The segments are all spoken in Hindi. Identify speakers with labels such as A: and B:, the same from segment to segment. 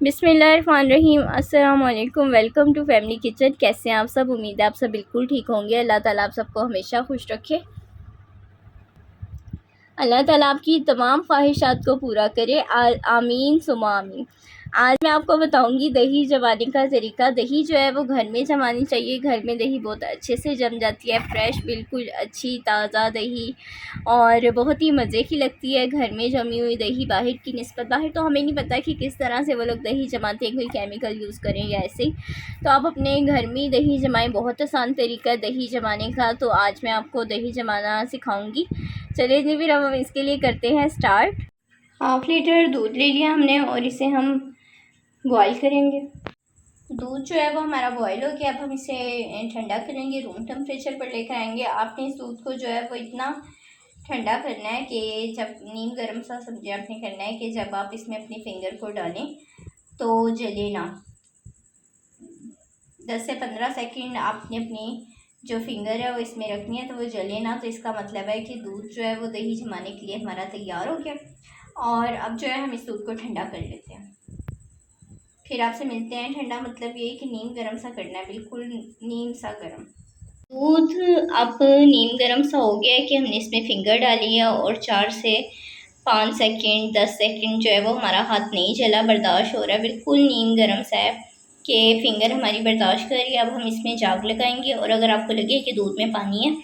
A: बिस्मिल्लाहिर्रहमानिर्रहीम। अस्सलाम वालेकुम। Welcome to family kitchen. कैसे हैं आप सब? उम्मीद है आप सब बिल्कुल ठीक होंगे। अल्लाह ताला आप सबको हमेशा खुश रखे। अल्लाह ताला आपकी तमाम ख्वाहिशात को पूरा करे। आमीन सुमा आमीन। आज मैं आपको बताऊंगी दही जमाने का तरीका। दही जो है वो घर में जमानी चाहिए। घर में दही बहुत अच्छे से जम जाती है, फ्रेश, बिल्कुल अच्छी ताज़ा दही, और बहुत ही मज़े की लगती है घर में जमी हुई दही बाहर की निस्बत। बाहर तो हमें नहीं पता कि किस तरह से वो लोग दही जमाते हैं, कोई केमिकल यूज़ करें या ऐसे ही। तो आप अपने घर में ही दही जमाएं। बहुत आसान तरीका है दही जमाने का। तो आज मैं आपको दही जमाना सिखाऊंगी। चलिए जी, फिर हम इसके लिए करते हैं स्टार्ट। 1/2 लीटर दूध ले लिया हमने और इसे हम बॉईल करेंगे। दूध जो है वो हमारा बॉईल हो गया। अब हम इसे ठंडा करेंगे, रूम टेम्परेचर पर लेकर आएंगे। आपने इस दूध को जो है वो इतना ठंडा करना है कि जब नीम गर्म सा समझे आपने करना है कि जब आप इसमें अपनी फिंगर को डालें तो जले ना। 10 से 15 सेकंड आपने अपनी जो फिंगर है वो इसमें रखनी है तो वो जले ना। तो इसका मतलब है कि दूध जो है वो दही जमाने के लिए हमारा तैयार हो गया। और अब जो है हम इस दूध को ठंडा कर लेते हैं। फिर आपसे मिलते हैं। ठंडा मतलब ये कि नीम गर्म सा करना है, बिल्कुल नीम सा गर्म। दूध अब नीम गर्म सा हो गया है कि हमने इसमें फिंगर डाली है और 4 से 5 सेकंड 10 सेकंड जो है वो हमारा हाथ नहीं जला, बर्दाश्त हो रहा है, बिल्कुल नीम गर्म सा है कि फिंगर हमारी बर्दाश्त कर रही है। अब हम इसमें जाग लगाएंगे और अगर आपको लगे कि दूध में पानी है,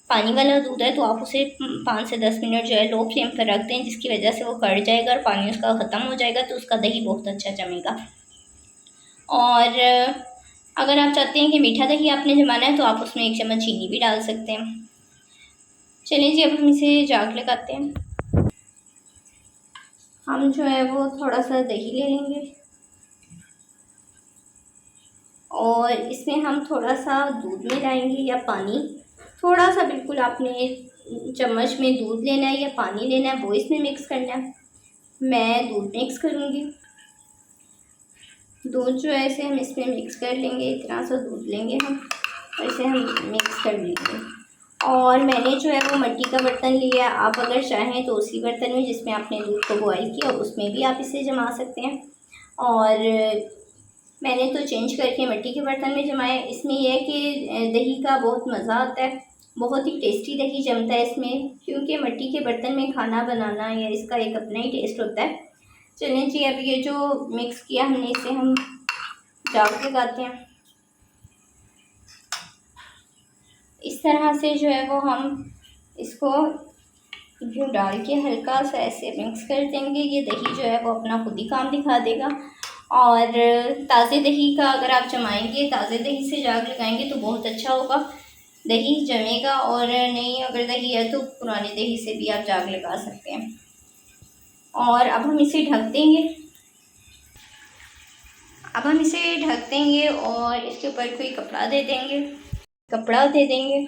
A: पानी वाला दूध है, तो आप उसे 5 से 10 मिनट जो है लो फ्लेम पर रख दें, जिसकी वजह से वो कड़ जाएगा और पानी उसका ख़त्म हो जाएगा, तो उसका दही बहुत अच्छा जमेगा। और अगर आप चाहते हैं कि मीठा दही आपने जमाना है तो आप उसमें 1 चम्मच चीनी भी डाल सकते हैं। चलिए जी, अब हम इसे जाग लगाते हैं। हम जो है वो थोड़ा सा दही ले लेंगे और इसमें हम थोड़ा सा दूध मिलाएंगे या पानी, थोड़ा सा, बिल्कुल आपने चम्मच में दूध लेना है या पानी लेना है वो इसमें मिक्स करना है। मैं दूध मिक्स करूँगी। दूध जो है इसे हम इसमें मिक्स कर लेंगे। इतना सा दूध लेंगे हम और इसे हम मिक्स कर लेंगे। और मैंने जो है वो मिट्टी का बर्तन लिया। आप अगर चाहें तो उसी बर्तन में जिसमें आपने दूध को बॉईल किया उसमें भी आप इसे जमा सकते हैं। और मैंने तो चेंज करके मिट्टी के बर्तन में जमाया। इसमें यह है कि दही का बहुत मज़ा आता है, बहुत ही टेस्टी दही जमता है इसमें, क्योंकि मिट्टी के बर्तन में खाना बनाना या इसका एक अपना ही टेस्ट होता है। चलिए जी, अब ये जो मिक्स किया हमने इसे हम जाग लगाते हैं। इस तरह से जो है वो हम इसको यूँ डाल के हल्का सा ऐसे मिक्स कर देंगे। ये दही जो है वो अपना खुद ही काम दिखा देगा। और ताज़े दही का अगर आप जमाएंगे, ताज़े दही से जाग लगाएंगे तो बहुत अच्छा होगा, दही जमेगा। और नहीं अगर दही है तो पुराने दही से भी आप जाग लगा सकते हैं। और अब हम इसे ढक देंगे। और इसके ऊपर कोई कपड़ा दे देंगे,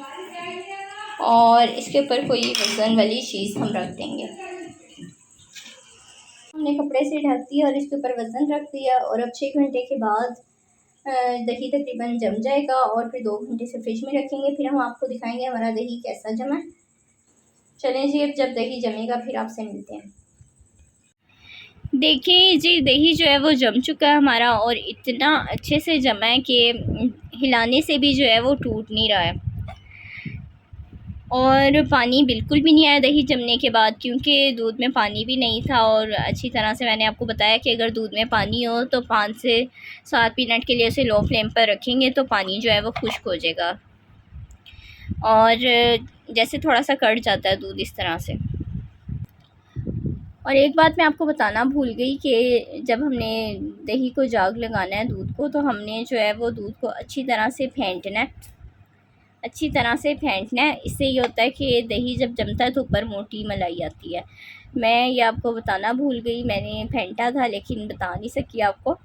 A: और इसके ऊपर कोई वज़न वाली चीज़ हम रख देंगे। हमने कपड़े से ढक दिया और इसके ऊपर वज़न रख दिया। और अब 6 घंटे के बाद दही तकरीबन जम जाएगा और फिर 2 घंटे से फ्रिज में रखेंगे। फिर हम आपको दिखाएंगे हमारा दही कैसा जमा। चलें जी, अब जब दही जमेगा फिर आपसे मिलते हैं। देखिए जी, दही जो है वो जम चुका है हमारा और इतना अच्छे से जमा है कि हिलाने से भी जो है वो टूट नहीं रहा है। और पानी बिल्कुल भी नहीं आया दही जमने के बाद, क्योंकि दूध में पानी भी नहीं था। और अच्छी तरह से मैंने आपको बताया कि अगर दूध में पानी हो तो 5 से 7 मिनट के लिए उसे लो फ्लेम पर रखेंगे तो पानी जो है वो खुश्क हो जाएगा। और जैसे थोड़ा सा कट जाता है दूध इस तरह से। और एक बात मैं आपको बताना भूल गई कि जब हमने दही को जाग लगाना है दूध को, तो हमने जो है वो दूध को अच्छी तरह से फेंटना है। इससे ये होता है कि दही जब जमता है तो ऊपर मोटी मलाई आती है। मैं ये आपको बताना भूल गई, मैंने फेंटा था लेकिन बता नहीं सकी आपको।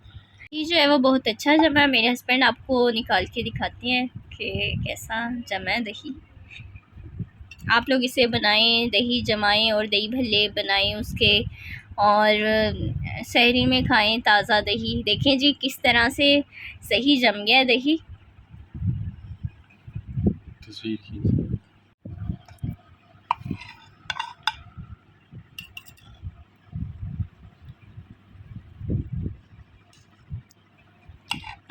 A: ये जो है वो बहुत अच्छा जमा है। मेरे हस्बैंड आपको निकाल के दिखाते हैं कि कैसा जमा है दही। आप लोग इसे बनाएं, दही जमाएं और दही भल्ले बनाएं उसके, और सहरी में खाएं ताज़ा दही। देखें जी किस तरह से सही जम गया है दही। तस्वीर की